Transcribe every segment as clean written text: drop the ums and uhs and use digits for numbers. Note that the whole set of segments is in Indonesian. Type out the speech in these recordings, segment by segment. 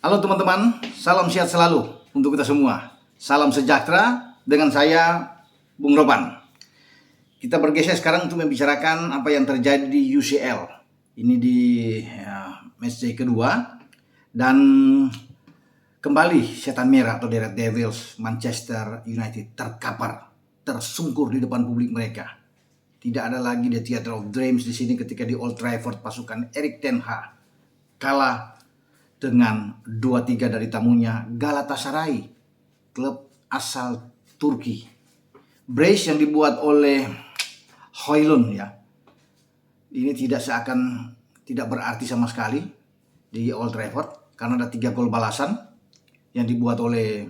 Halo teman-teman, salam sehat selalu untuk kita semua. Salam sejahtera dengan saya, Bung Roban. Kita bergeser sekarang untuk membicarakan apa yang terjadi di UCL. Ini di match day kedua. Dan kembali setan merah atau The Red Devils Manchester United terkapar, tersungkur di depan publik mereka. Tidak ada lagi The Theatre of Dreams di sini ketika di Old Trafford pasukan Erik ten Hag kalah dengan 2-3 dari tamunya Galatasaray, klub asal Turki. Brace yang dibuat oleh Højlund ya, ini tidak berarti sama sekali di Old Trafford karena ada 3 gol balasan yang dibuat oleh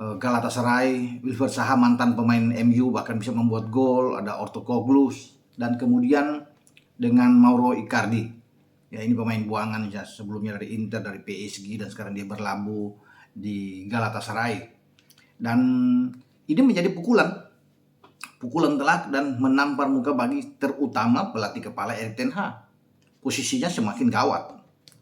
Galatasaray. Wilfried Zaha, mantan pemain MU, bahkan bisa membuat gol. Ada Ortoglu dan kemudian dengan Mauro Icardi. Ya, ini pemain buangan ya, sebelumnya dari Inter, dari PSG, dan sekarang dia berlabuh di Galatasaray. Dan ini menjadi pukulan telak dan menampar muka bagi terutama pelatih kepala Erik ten Hag. Posisinya semakin gawat.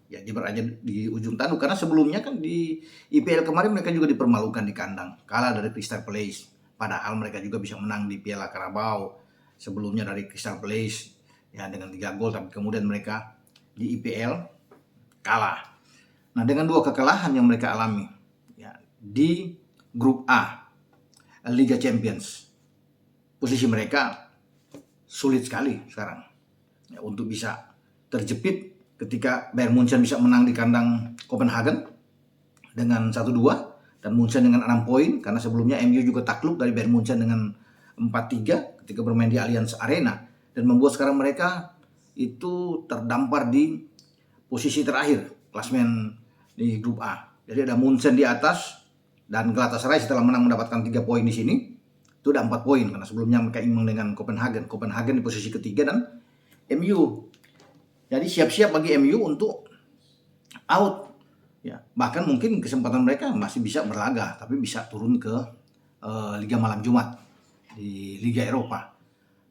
Ya, dia berada di ujung tanduk karena sebelumnya kan di IPL kemarin mereka juga dipermalukan di kandang, kalah dari Crystal Palace. Padahal mereka juga bisa menang di Piala Carabao sebelumnya dari Crystal Palace ya dengan 3 gol, tapi kemudian mereka di IPL kalah. Nah, dengan 2 kekalahan yang mereka alami ya, di grup A Liga Champions, posisi mereka sulit sekali sekarang ya, untuk bisa terjepit ketika Bayern Munchen bisa menang di kandang Copenhagen dengan 1-2 dan Munchen dengan 6 poin, karena sebelumnya MU juga takluk dari Bayern Munchen dengan 4-3 ketika bermain di Allianz Arena, dan membuat sekarang mereka itu terdampar di posisi terakhir klasmen di grup A. Jadi ada Munchen di atas dan Galatasaray setelah menang mendapatkan 3 poin di sini itu udah 4 poin karena sebelumnya mereka imbang dengan Copenhagen di posisi ketiga dan MU. Jadi siap-siap bagi MU untuk out ya. Bahkan mungkin kesempatan mereka masih bisa berlaga, tapi bisa turun ke Liga Malam Jumat di Liga Eropa.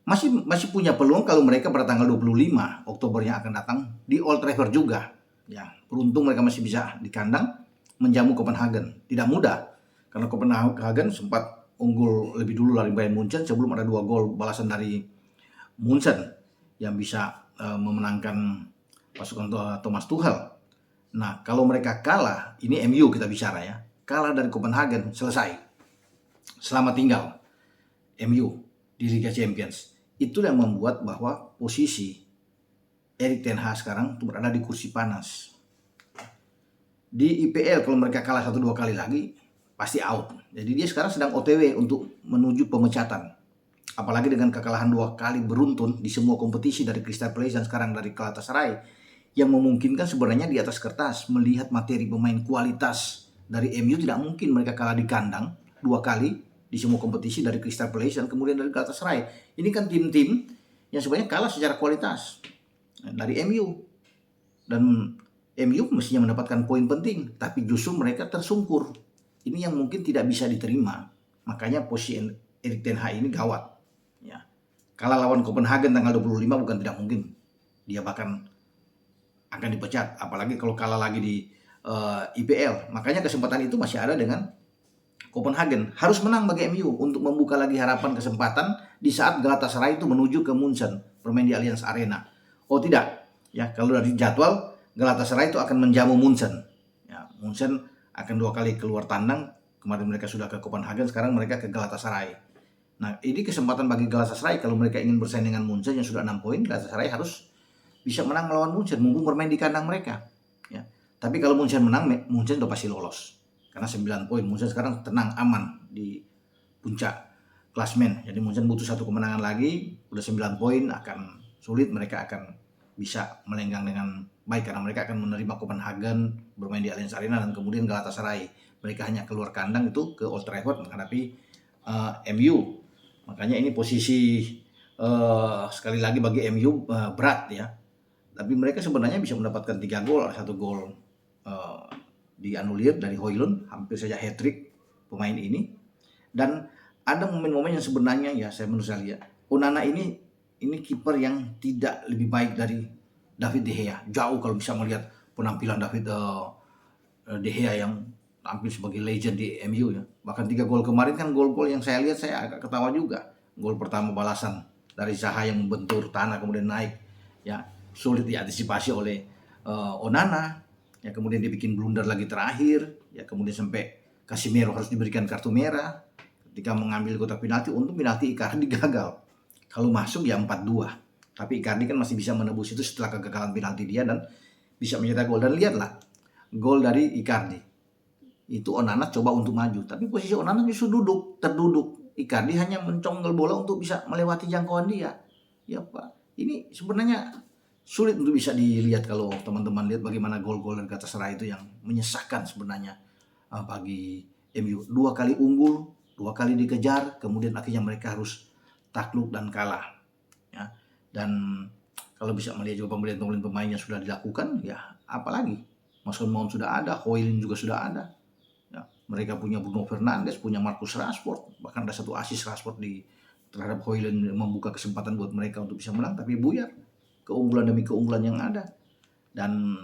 Masih punya peluang kalau mereka pada tanggal 25 Oktober yang akan datang di Old Trafford juga. Ya, beruntung mereka masih bisa di kandang menjamu Copenhagen. Tidak mudah karena Copenhagen sempat unggul lebih dulu dari Bayern Munchen sebelum ada 2 gol balasan dari Munchen yang bisa memenangkan pasukan Thomas Tuchel. Nah, kalau mereka kalah, ini MU kita bicara ya, kalah dari Copenhagen, selesai. Selamat tinggal MU di Liga Champions. Itu yang membuat bahwa posisi Erik ten Hag sekarang itu berada di kursi panas. Di IPL kalau mereka kalah 1-2 kali lagi pasti out. Jadi dia sekarang sedang OTW untuk menuju pemecatan. Apalagi dengan kekalahan 2 kali beruntun di semua kompetisi dari Crystal Palace dan sekarang dari Galatasaray, yang memungkinkan sebenarnya di atas kertas melihat materi pemain kualitas dari MU tidak mungkin mereka kalah di kandang 2 kali di semua kompetisi dari Crystal Palace dan kemudian dari Galatasaray. Ini kan tim-tim yang sebenarnya kalah secara kualitas dari MU. Dan MU mestinya mendapatkan poin penting, tapi justru mereka tersungkur. Ini yang mungkin tidak bisa diterima. Makanya posisi Erik ten Hag ini gawat. Ya. Kalah lawan Copenhagen tanggal 25 bukan tidak mungkin. Dia bahkan akan dipecat. Apalagi kalau kalah lagi di IPL. Makanya kesempatan itu masih ada dengan Copenhagen. Harus menang bagi MU untuk membuka lagi harapan kesempatan di saat Galatasaray itu menuju ke Munchen bermain di Allianz Arena. Oh tidak, ya kalau dari jadwal Galatasaray itu akan menjamu Munchen. Ya, Munchen akan 2 kali keluar tandang. Kemarin mereka sudah ke Copenhagen, sekarang mereka ke Galatasaray. Nah, ini kesempatan bagi Galatasaray kalau mereka ingin bersaing dengan Munchen yang sudah 6 poin. Galatasaray harus bisa menang melawan Munchen, mumpung bermain di kandang mereka. Ya. Tapi kalau Munchen menang, Munchen sudah pasti lolos. Karena 9 poin, Munchen sekarang tenang, aman di puncak klasmen. Jadi Munchen butuh 1 kemenangan lagi, udah 9 poin, akan sulit, mereka akan bisa melenggang dengan baik karena mereka akan menerima Copenhagen bermain di Allianz Arena dan kemudian Galatasaray. Mereka hanya keluar kandang itu ke Old Trafford menghadapi MU. Makanya ini posisi sekali lagi bagi MU berat ya. Tapi mereka sebenarnya bisa mendapatkan 3 gol, 1 gol dianulir dari Højlund, hampir saja hat-trick pemain ini. Dan ada momen-momen yang sebenarnya ya menurut saya lihat Onana ini kiper yang tidak lebih baik dari David De Gea. Jauh kalau bisa melihat penampilan David De Gea yang tampil sebagai legend di MU ya. Bahkan 3 gol kemarin kan gol-gol yang saya lihat saya agak ketawa juga. Gol pertama balasan dari Zaha yang membentur tanah kemudian naik ya, sulit diantisipasi oleh Onana ya, kemudian dibikin blunder lagi terakhir ya, kemudian sampai Casemiro harus diberikan kartu merah ketika mengambil kotak penalti. Untuk penalti Icardi gagal. Kalau masuk ya 4-2. Tapi Icardi kan masih bisa menebus itu setelah kegagalan penalti dia dan bisa mencetak gol. Dan lihatlah gol dari Icardi. Itu Onana coba untuk maju, tapi posisi Onana justru terduduk. Icardi hanya mencongkel bola untuk bisa melewati jangkauan dia. Ya Pak, ini sebenarnya sulit untuk bisa dilihat kalau teman-teman lihat bagaimana gol-gol dari Galatasaray itu yang menyesakkan sebenarnya bagi MU. 2 kali unggul, 2 kali dikejar, kemudian akhirnya mereka harus takluk dan kalah. Ya. Dan kalau bisa melihat juga pembelian pemain yang sudah dilakukan, ya apalagi Mason Mount sudah ada, Højlund juga sudah ada. Ya, mereka punya Bruno Fernandes, punya Marcus Rashford, bahkan ada 1 assist Rashford terhadap Højlund, membuka kesempatan buat mereka untuk bisa menang, tapi buyar keunggulan demi keunggulan yang ada. Dan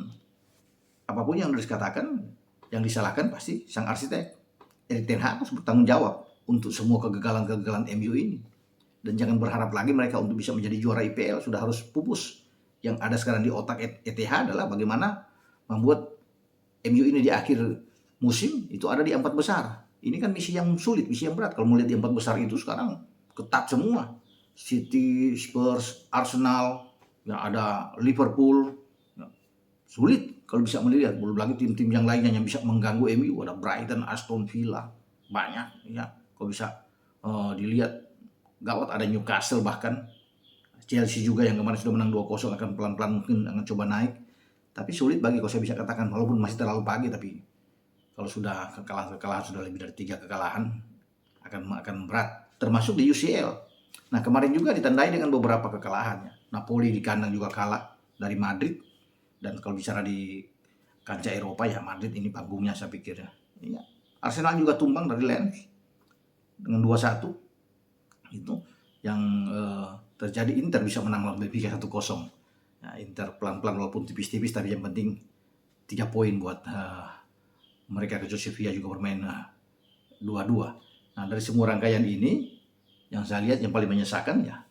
apapun yang harus dikatakan, yang disalahkan pasti sang arsitek Erik ten Hag harus bertanggung jawab untuk semua kegagalan-kegagalan MU ini. Dan jangan berharap lagi mereka untuk bisa menjadi juara IPL, sudah harus pupus. Yang ada sekarang di otak ETH adalah bagaimana membuat MU ini di akhir musim itu ada di 4 besar. Ini kan misi yang sulit, misi yang berat. Kalau melihat di 4 besar itu sekarang ketat semua. City, Spurs, Arsenal, ya ada Liverpool. Ya, sulit kalau bisa melihat. Belum lagi tim-tim yang lainnya yang bisa mengganggu MU. Ada Brighton, Aston Villa, banyak. Ya, kalau bisa dilihat gawat. Ada Newcastle bahkan. Chelsea juga yang kemarin sudah menang 2-0 akan pelan-pelan mungkin akan coba naik. Tapi sulit bagi, kalau saya bisa katakan, walaupun masih terlalu pagi, tapi kalau sudah kekalahan sudah lebih dari 3 kekalahan akan berat, termasuk di UCL. Nah kemarin juga ditandai dengan beberapa kekalahannya. Napoli di kandang juga kalah dari Madrid. Dan kalau bicara di kancah Eropa ya Madrid ini panggungnya saya pikir ya. Arsenal juga tumbang dari Lens dengan 2-1. Itu yang terjadi. Inter bisa menang lawan Benfica 1-0. Nah, Inter pelan-pelan walaupun tipis-tipis, tapi yang penting 3 poin buat mereka. Ke Sevilla juga bermain 2-2. Nah dari semua rangkaian ini yang saya lihat yang paling menyesakan ya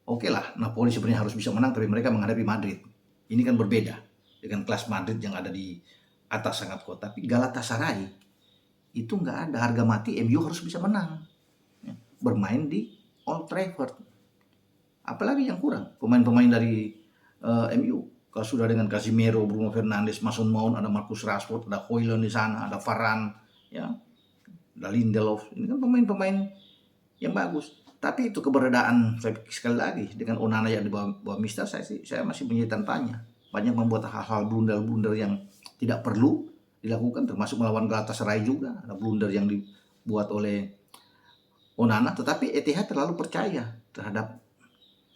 oke lah, Napoli sebenarnya harus bisa menang, tapi mereka menghadapi Madrid. Ini kan berbeda dengan kelas Madrid yang ada di atas sangat kuat. Tapi Galatasaray itu nggak ada harga mati, MU harus bisa menang ya, bermain di Old Trafford. Apalagi yang kurang pemain-pemain dari MU. Kalau sudah dengan Casemiro, Bruno Fernandes, Mason Mount, ada Marcus Rashford, ada Højlund di sana, ada Varane, ya, ada Lindelof. Ini kan pemain-pemain yang bagus. Tapi itu keberadaan, saya sekali lagi dengan Onana yang di bawah Mister, saya masih punya tanya. Banyak membuat hal-hal blunder-blunder yang tidak perlu dilakukan, termasuk melawan Galatasaray juga. Ada blunder yang dibuat oleh Onana, tetapi Etihad terlalu percaya terhadap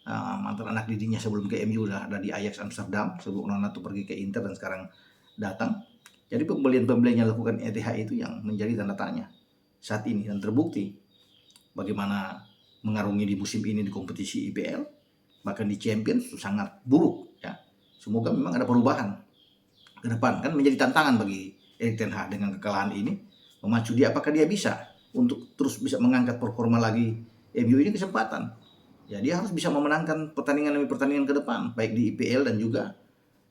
mantan anak didinya sebelum ke MU, ada di Ajax Amsterdam sebelum Onana tuh pergi ke Inter dan sekarang datang. Jadi pembelian-pembelian yang dilakukan Etihad itu yang menjadi tanda tanya saat ini, dan terbukti bagaimana mengarungi di musim ini di kompetisi IPL, bahkan di Champions itu sangat buruk ya. Semoga memang ada perubahan ke depan, kan menjadi tantangan bagi Erik ten Hag dengan kekalahan ini, memacu dia, apakah dia bisa untuk terus bisa mengangkat performa lagi MU ini. Kesempatan ya, dia harus bisa memenangkan pertandingan demi pertandingan ke depan, baik di IPL dan juga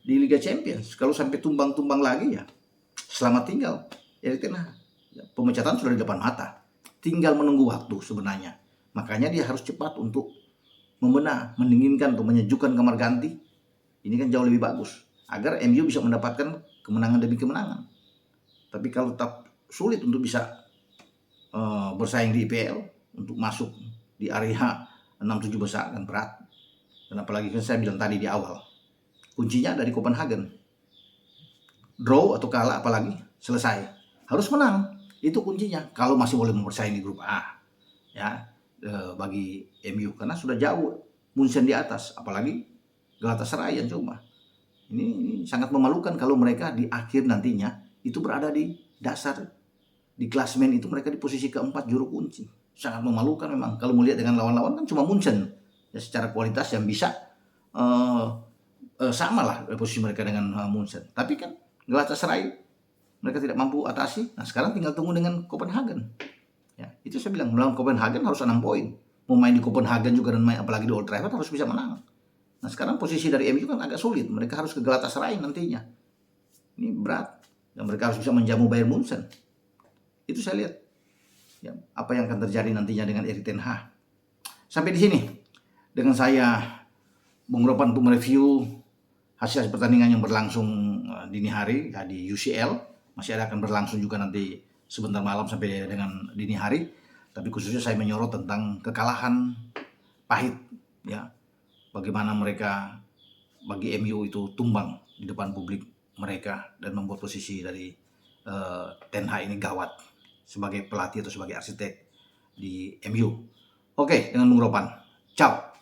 di Liga Champions. Kalau sampai tumbang-tumbang lagi ya selamat tinggal Erik ten Hag. Pemecatan sudah di depan mata, tinggal menunggu waktu sebenarnya. Makanya dia harus cepat untuk membenah, mendinginkan atau menyejukkan kamar ganti. Ini kan jauh lebih bagus agar MU bisa mendapatkan kemenangan demi kemenangan. Tapi kalau tetap sulit untuk bisa bersaing di IPL untuk masuk di area 6-7 besar kan berat. Dan apalagi kan saya bilang tadi di awal, kuncinya dari Copenhagen. Draw atau kalah, apalagi selesai. Harus menang, itu kuncinya. Kalau masih boleh bersaing di grup A ya, bagi MU, karena sudah jauh Munchen di atas, apalagi Galatasaray yang coba. Ini sangat memalukan kalau mereka di akhir nantinya itu berada di dasar, di klasemen itu mereka di posisi keempat juru kunci. Sangat memalukan memang. Kalau melihat dengan lawan-lawan kan cuma Munchen ya, secara kualitas yang bisa sama lah posisi mereka dengan Munchen. Tapi kan Galatasaray mereka tidak mampu atasi. Nah sekarang tinggal tunggu dengan Copenhagen. Ya, itu saya bilang melawan Copenhagen harus 6 poin. Mau main di Copenhagen juga dan main apalagi di Old Trafford harus bisa menang. Nah sekarang posisi dari MU kan agak sulit. Mereka harus ke Galatasaray nantinya. Ini berat. Dan mereka harus bisa menjamu Bayern Munchen. Itu saya lihat. Ya, apa yang akan terjadi nantinya dengan Erik ten Hag. Sampai di sini dengan saya Bung Ropan untuk mereview hasil pertandingan yang berlangsung dini hari ya, di UCL. Masih akan berlangsung juga nanti sebentar malam sampai dengan dini hari. Tapi khususnya saya menyorot tentang kekalahan pahit ya. Bagaimana mereka bagi MU itu tumbang di depan publik mereka dan membuat posisi dari Ten Hag ini gawat sebagai pelatih atau sebagai arsitek di MU. Oke, dengan Bung Ropan. Ciao.